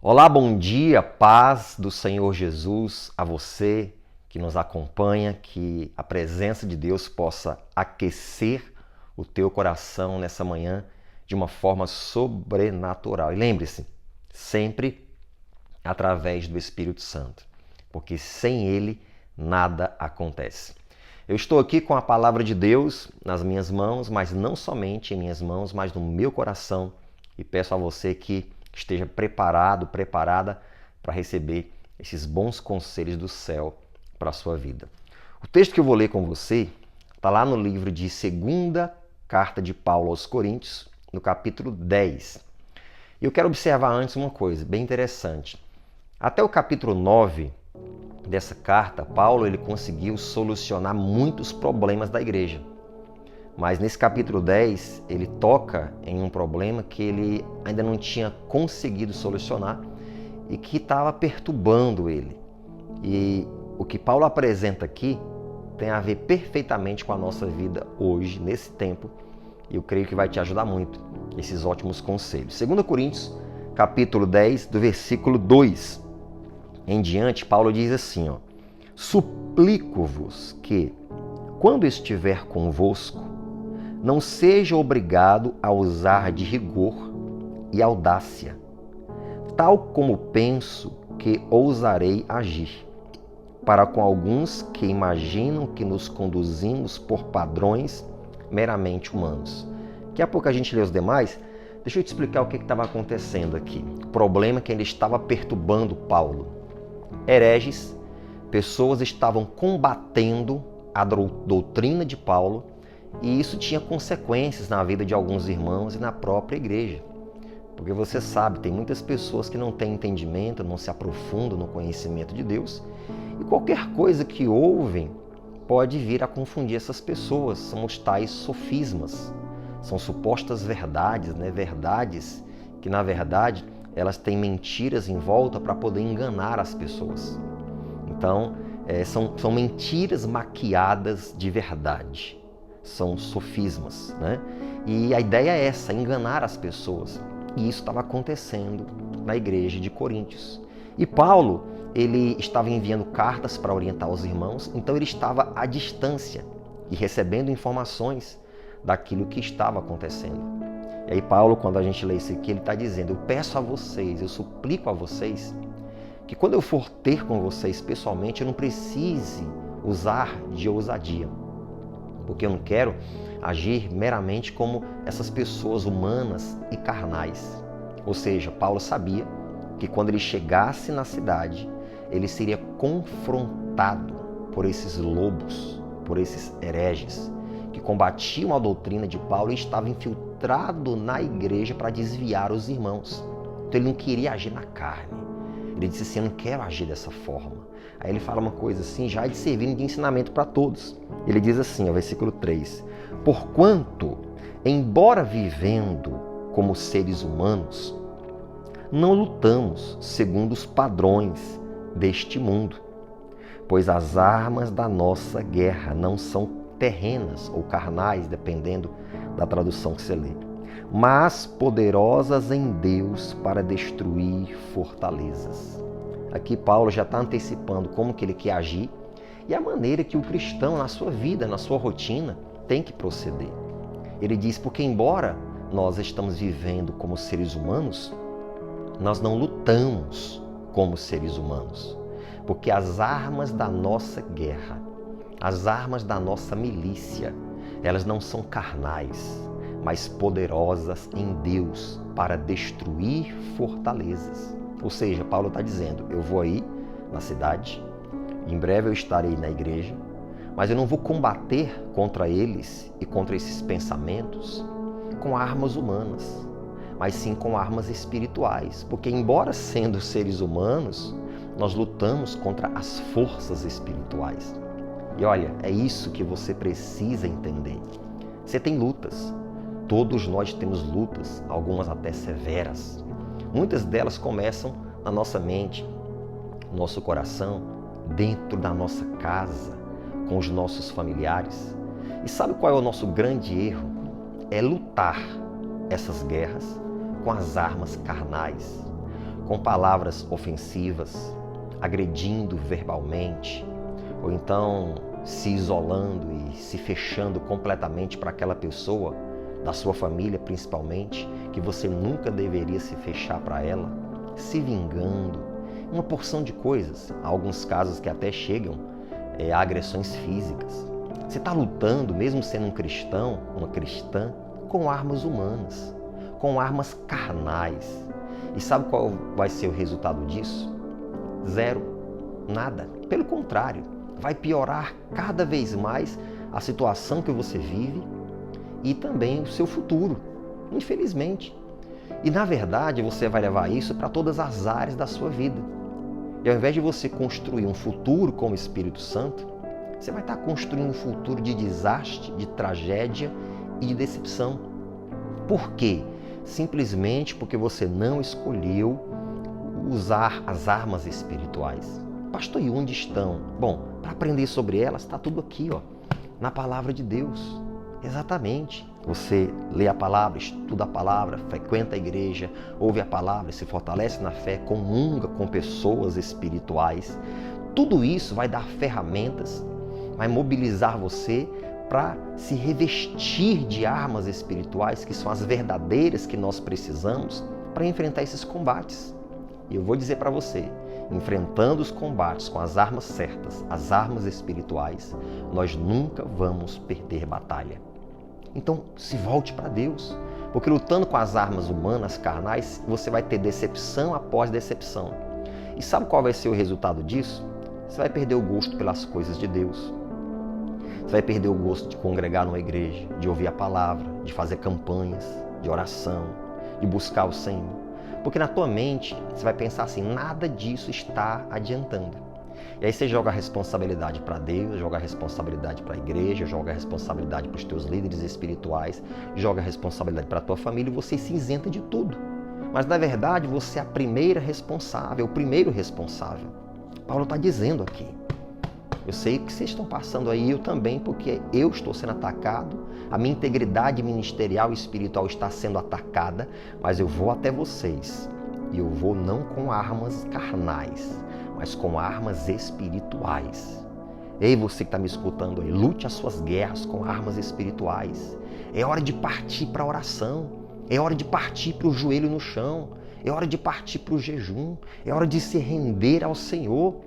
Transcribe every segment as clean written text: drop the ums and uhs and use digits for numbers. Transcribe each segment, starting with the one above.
Olá, bom dia, paz do Senhor Jesus a você que nos acompanha, que a presença de Deus possa aquecer o teu coração nessa manhã de uma forma sobrenatural. E lembre-se, sempre através do Espírito Santo, porque sem ele nada acontece. Eu estou aqui com a palavra de Deus nas minhas mãos, mas não somente em minhas mãos, mas no meu coração, e peço a você que esteja preparado, preparada para receber esses bons conselhos do céu para a sua vida. O texto que eu vou ler com você está lá no livro de 2ª Carta de Paulo aos Coríntios, no capítulo 10. E eu quero observar antes uma coisa bem interessante. Até o capítulo 9 dessa carta, Paulo ele conseguiu solucionar muitos problemas da igreja. Mas nesse capítulo 10, ele toca em um problema que ele ainda não tinha conseguido solucionar e que estava perturbando ele. E o que Paulo apresenta aqui tem a ver perfeitamente com a nossa vida hoje, nesse tempo, e eu creio que vai te ajudar muito, esses ótimos conselhos. 2 Coríntios, capítulo 10, do versículo 2 em diante, Paulo diz assim, suplico-vos que, quando estiver convosco, não seja obrigado a usar de rigor e audácia, tal como penso que ousarei agir, para com alguns que imaginam que nos conduzimos por padrões meramente humanos. Daqui a pouco a gente lê os demais. Deixa eu te explicar o que estava acontecendo aqui. O problema é que ele estava perturbando Paulo. Hereges, pessoas estavam combatendo a doutrina de Paulo, e isso tinha consequências na vida de alguns irmãos e na própria igreja. Porque você sabe, tem muitas pessoas que não têm entendimento, não se aprofundam no conhecimento de Deus, e qualquer coisa que ouvem pode vir a confundir essas pessoas. São os tais sofismas, são supostas verdades, verdades que na verdade elas têm mentiras em volta para poder enganar as pessoas. Então, são mentiras maquiadas de verdade. São sofismas, E a ideia é essa, enganar as pessoas. E isso estava acontecendo na igreja de Coríntios. E Paulo, ele estava enviando cartas para orientar os irmãos, então ele estava à distância e recebendo informações daquilo que estava acontecendo. E aí Paulo, quando a gente lê isso aqui, ele está dizendo, eu peço a vocês, eu suplico a vocês, que quando eu for ter com vocês pessoalmente, eu não precise usar de ousadia. Porque eu não quero agir meramente como essas pessoas humanas e carnais. Ou seja, Paulo sabia que quando ele chegasse na cidade, ele seria confrontado por esses lobos, por esses hereges, que combatiam a doutrina de Paulo e estavam infiltrados na igreja para desviar os irmãos. Então ele não queria agir na carne. Ele disse assim, eu não quero agir dessa forma. Aí ele fala uma coisa assim, já de servindo de ensinamento para todos. Ele diz assim, versículo 3, porquanto, embora vivendo como seres humanos, não lutamos segundo os padrões deste mundo, pois as armas da nossa guerra não são terrenas ou carnais, dependendo da tradução que você lê, mas poderosas em Deus para destruir fortalezas. Aqui Paulo já está antecipando como que ele quer agir e a maneira que o cristão, na sua vida, na sua rotina, tem que proceder. Ele diz, porque embora nós estamos vivendo como seres humanos, nós não lutamos como seres humanos. Porque as armas da nossa guerra, as armas da nossa milícia, elas não são carnais, mas poderosas em Deus para destruir fortalezas. Ou seja, Paulo está dizendo, eu vou aí na cidade, em breve eu estarei na igreja, mas eu não vou combater contra eles e contra esses pensamentos com armas humanas, mas sim com armas espirituais. Porque embora sendo seres humanos, nós lutamos contra as forças espirituais. E olha, é isso que você precisa entender. Você tem lutas, todos nós temos lutas, algumas até severas. Muitas delas começam na nossa mente, no nosso coração, dentro da nossa casa, com os nossos familiares. E sabe qual é o nosso grande erro? É lutar essas guerras com as armas carnais, com palavras ofensivas, agredindo verbalmente, ou então se isolando e se fechando completamente para aquela pessoa, da sua família principalmente, que você nunca deveria se fechar para ela, se vingando, uma porção de coisas, há alguns casos que até chegam a agressões físicas. Você está lutando, mesmo sendo um cristão, uma cristã, com armas humanas, com armas carnais. E sabe qual vai ser o resultado disso? Zero, nada. Pelo contrário, vai piorar cada vez mais a situação que você vive e também o seu futuro, infelizmente. E na verdade você vai levar isso para todas as áreas da sua vida. E ao invés de você construir um futuro com o Espírito Santo, você vai estar construindo um futuro de desastre, de tragédia e de decepção. Por quê? Simplesmente porque você não escolheu usar as armas espirituais. Pastor, e onde estão? Bom, para aprender sobre elas, está tudo aqui, na palavra de Deus. Exatamente. Você lê a palavra, estuda a palavra, frequenta a igreja, ouve a palavra, se fortalece na fé, comunga com pessoas espirituais. Tudo isso vai dar ferramentas, vai mobilizar você para se revestir de armas espirituais, que são as verdadeiras que nós precisamos para enfrentar esses combates. E eu vou dizer para você, enfrentando os combates com as armas certas, as armas espirituais, nós nunca vamos perder batalha. Então, se volte para Deus, porque lutando com as armas humanas, carnais, você vai ter decepção após decepção. E sabe qual vai ser o resultado disso? Você vai perder o gosto pelas coisas de Deus. Você vai perder o gosto de congregar numa igreja, de ouvir a palavra, de fazer campanhas, de oração, de buscar o Senhor. Porque na tua mente, você vai pensar assim, nada disso está adiantando. E aí você joga a responsabilidade para Deus, joga a responsabilidade para a igreja, joga a responsabilidade para os teus líderes espirituais, joga a responsabilidade para a tua família e você se isenta de tudo. Mas na verdade você é a primeira responsável, o primeiro responsável. Paulo está dizendo aqui. Eu sei que vocês estão passando aí, eu também, porque eu estou sendo atacado, a minha integridade ministerial e espiritual está sendo atacada, mas eu vou até vocês. E eu vou não com armas carnais, mas com armas espirituais. Ei, você que está me escutando aí, lute as suas guerras com armas espirituais. É hora de partir para a oração, é hora de partir para o joelho no chão, é hora de partir para o jejum, é hora de se render ao Senhor.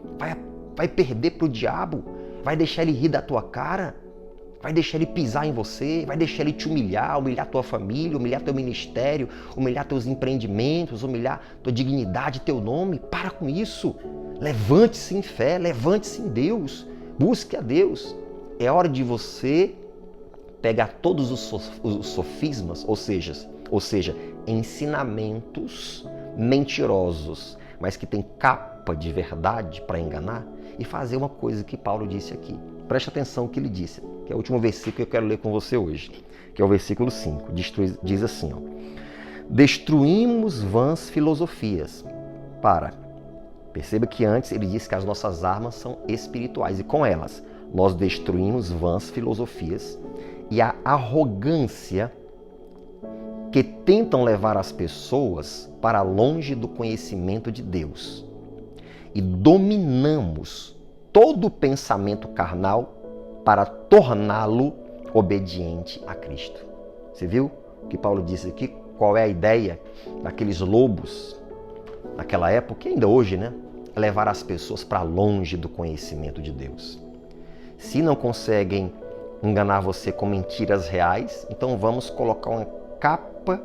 Vai perder para o diabo, vai deixar ele rir da tua cara, vai deixar ele pisar em você, vai deixar ele te humilhar tua família, humilhar teu ministério, humilhar teus empreendimentos, humilhar tua dignidade, teu nome. Para com isso. Levante-se em fé, levante-se em Deus, busque a Deus. É hora de você pegar todos os sofismas, ou seja, ensinamentos mentirosos, mas que tem capa de verdade para enganar, e fazer uma coisa que Paulo disse aqui. Preste atenção no que ele disse, que é o último versículo que eu quero ler com você hoje, que é o versículo 5. Diz assim, destruímos vãs filosofias. Perceba que antes ele disse que as nossas armas são espirituais e com elas nós destruímos vãs filosofias e a arrogância que tentam levar as pessoas para longe do conhecimento de Deus. E dominamos todo o pensamento carnal para torná-lo obediente a Cristo. Você viu o que Paulo disse aqui? Qual é a ideia daqueles lobos naquela época, e ainda hoje, levar as pessoas para longe do conhecimento de Deus. Se não conseguem enganar você com mentiras reais, então vamos colocar uma capa,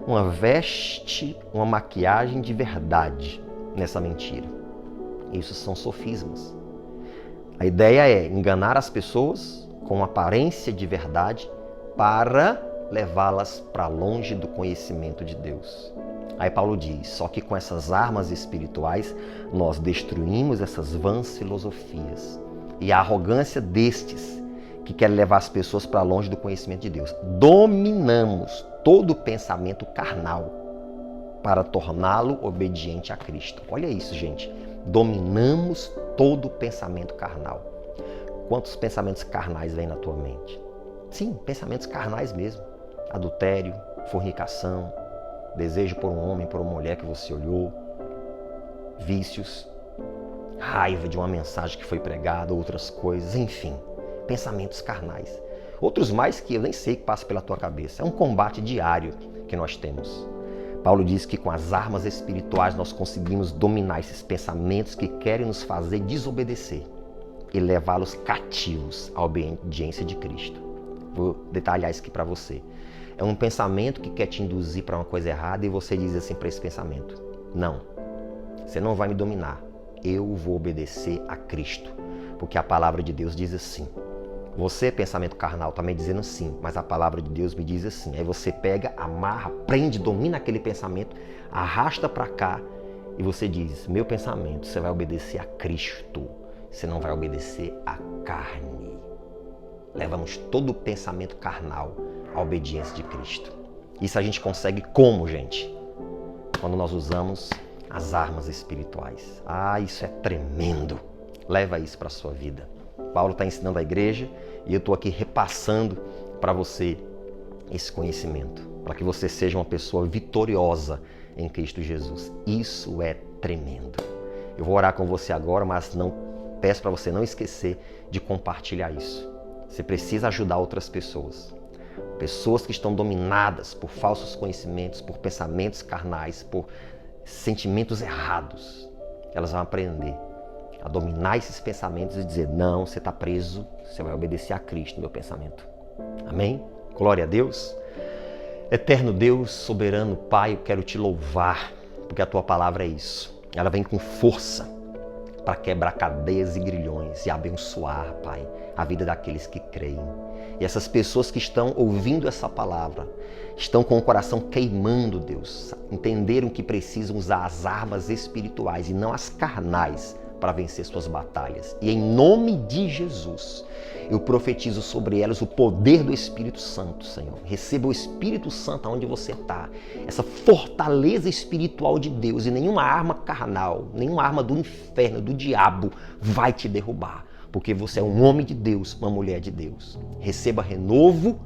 uma veste, uma maquiagem de verdade nessa mentira. Isso são sofismas. A ideia é enganar as pessoas com aparência de verdade para levá-las para longe do conhecimento de Deus. Aí Paulo diz, só que com essas armas espirituais nós destruímos essas vãs filosofias e a arrogância destes que querem levar as pessoas para longe do conhecimento de Deus. Dominamos todo o pensamento carnal para torná-lo obediente a Cristo. Olha isso, gente. Dominamos todo o pensamento carnal. Quantos pensamentos carnais vêm na tua mente? Sim, pensamentos carnais mesmo. Adultério, fornicação, desejo por um homem, por uma mulher que você olhou, vícios, raiva de uma mensagem que foi pregada, outras coisas, enfim, pensamentos carnais. Outros mais que eu nem sei que passa pela tua cabeça. É um combate diário que nós temos. Paulo diz que com as armas espirituais nós conseguimos dominar esses pensamentos que querem nos fazer desobedecer e levá-los cativos à obediência de Cristo. Vou detalhar isso aqui para você. É um pensamento que quer te induzir para uma coisa errada e você diz assim para esse pensamento: não, você não vai me dominar, eu vou obedecer a Cristo, porque a palavra de Deus diz assim. Você, pensamento carnal, está me dizendo sim, mas a palavra de Deus me diz assim. Aí você pega, amarra, prende, domina aquele pensamento, arrasta para cá e você diz: meu pensamento, você vai obedecer a Cristo, você não vai obedecer à carne. Levamos todo o pensamento carnal à obediência de Cristo. Isso a gente consegue como, gente? Quando nós usamos as armas espirituais. Ah, isso é tremendo. Leva isso para a sua vida. Paulo está ensinando a igreja e eu estou aqui repassando para você esse conhecimento, para que você seja uma pessoa vitoriosa em Cristo Jesus. Isso é tremendo. Eu vou orar com você agora, mas não peço para você não esquecer de compartilhar isso. Você precisa ajudar outras pessoas. Pessoas que estão dominadas por falsos conhecimentos, por pensamentos carnais, por sentimentos errados. Elas vão aprender a dominar esses pensamentos e dizer: não, você está preso, você vai obedecer a Cristo no meu pensamento. Amém? Glória a Deus. Eterno Deus, soberano Pai, eu quero te louvar, porque a tua palavra é isso. Ela vem com força para quebrar cadeias e grilhões e abençoar, Pai, a vida daqueles que creem. E essas pessoas que estão ouvindo essa palavra, estão com o coração queimando, Deus, entenderam que precisam usar as armas espirituais e não as carnais para vencer suas batalhas. E em nome de Jesus, eu profetizo sobre elas o poder do Espírito Santo, Senhor. Receba o Espírito Santo onde você está. Essa fortaleza espiritual de Deus, e nenhuma arma carnal, nenhuma arma do inferno, do diabo, vai te derrubar. Porque você é um homem de Deus, uma mulher de Deus. Receba renovo,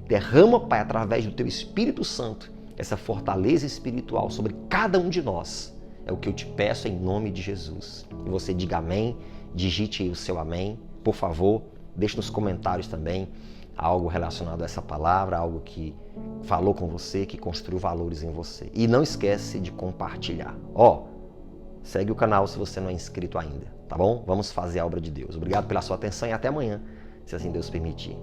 derrama, Pai, através do teu Espírito Santo, essa fortaleza espiritual sobre cada um de nós. É o que eu te peço em nome de Jesus. E você diga amém, digite aí o seu amém. Por favor, deixe nos comentários também algo relacionado a essa palavra, algo que falou com você, que construiu valores em você. E não esquece de compartilhar. Segue o canal se você não é inscrito ainda, tá bom? Vamos fazer a obra de Deus. Obrigado pela sua atenção e até amanhã, se assim Deus permitir.